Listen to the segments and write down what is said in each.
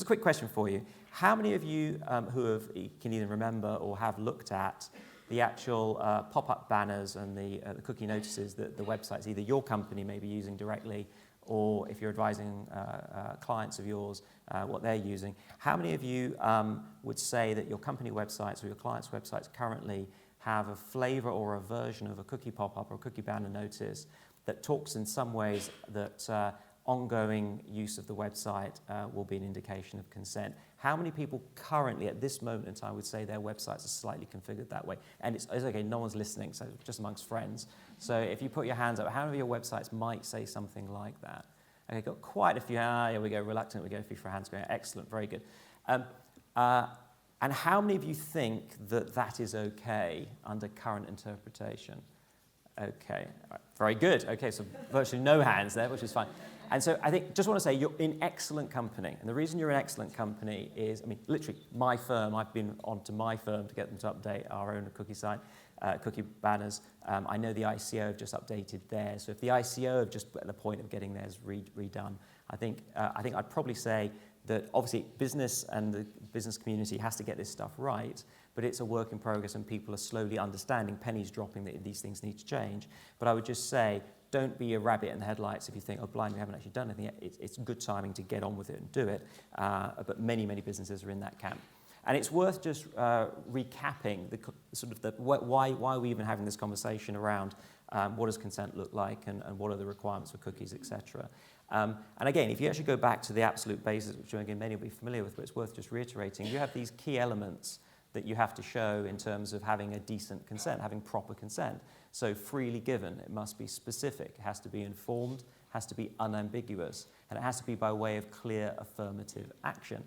a quick question for you. How many of you can either remember or have looked at the actual pop-up banners and the cookie notices that the websites, either your company may be using directly, or if you're advising clients of yours, what they're using? How many of you would say that your company websites or your clients' websites currently have a flavor or a version of a cookie pop-up or a cookie banner notice that talks in some ways that ongoing use of the website will be an indication of consent? How many people currently, at this moment in time, would say their websites are slightly configured that way? And it's okay, no one's listening, so just amongst friends. So if you put your hands up, how many of your websites might say something like that? Okay, got quite a few. Here we go, reluctant, we go for hands going. Excellent, very good. And how many of you think that that is okay under current interpretation? Okay, right, very good. Okay, so virtually no hands there, which is fine. And so I think, just want to say, you're in excellent company. And the reason you're in excellent company is, I mean, literally, my firm, I've been on to my firm to get them to update our own cookie site, cookie banners. I know the ICO have just updated theirs. So if the ICO have just at the point of getting theirs redone, I think I'd probably say that obviously business and the business community has to get this stuff right, but it's a work in progress and people are slowly understanding, pennies dropping, that these things need to change. But I would just say, don't be a rabbit in the headlights if you think, oh, blind, we haven't actually done anything yet. It's good timing to get on with it and do it. But many, many businesses are in that camp. And it's worth just recapping why are we even having this conversation around what does consent look like and what are the requirements for cookies, etc. And again, if you actually go back to the absolute basis, which again many will be familiar with, but it's worth just reiterating, you have these key elements that you have to show in terms of having a decent consent, having proper consent. So freely given, it must be specific, it has to be informed, has to be unambiguous, and it has to be by way of clear affirmative action.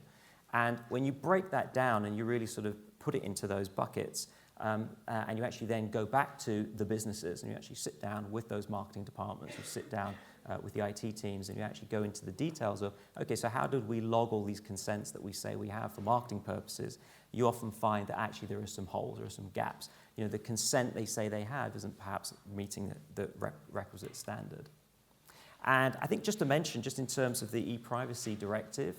And when you break that down and you really sort of put it into those buckets, and you actually then go back to the businesses and you actually sit down with those marketing departments, you sit down with the IT teams, and you actually go into the details of, okay, so how did we log all these consents that we say we have for marketing purposes? You often find that actually there are some holes, there are some gaps. You know, the consent they say they have isn't perhaps meeting the requisite standard. And I think just to mention, just in terms of the ePrivacy directive,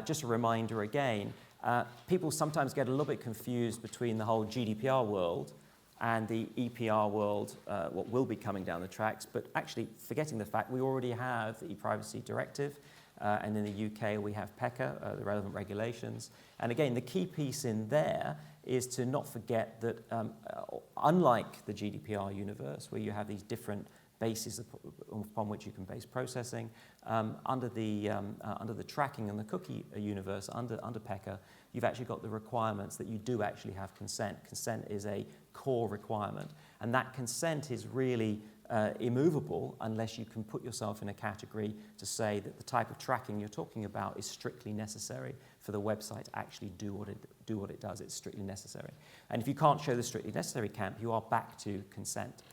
just a reminder again, people sometimes get a little bit confused between the whole GDPR world and the EPR world, what will be coming down the tracks, but actually forgetting the fact we already have the ePrivacy directive, and in the UK we have PECA, the relevant regulations. And again, the key piece in there is to not forget that unlike the GDPR universe, where you have these different bases upon which you can base processing, under the tracking and the cookie universe, under PECA, you've actually got the requirements that you do actually have consent. Consent is a core requirement, and that consent is really immovable unless you can put yourself in a category to say that the type of tracking you're talking about is strictly necessary for the website to actually do what it does. It's strictly necessary. And if you can't show the strictly necessary camp, you are back to consent.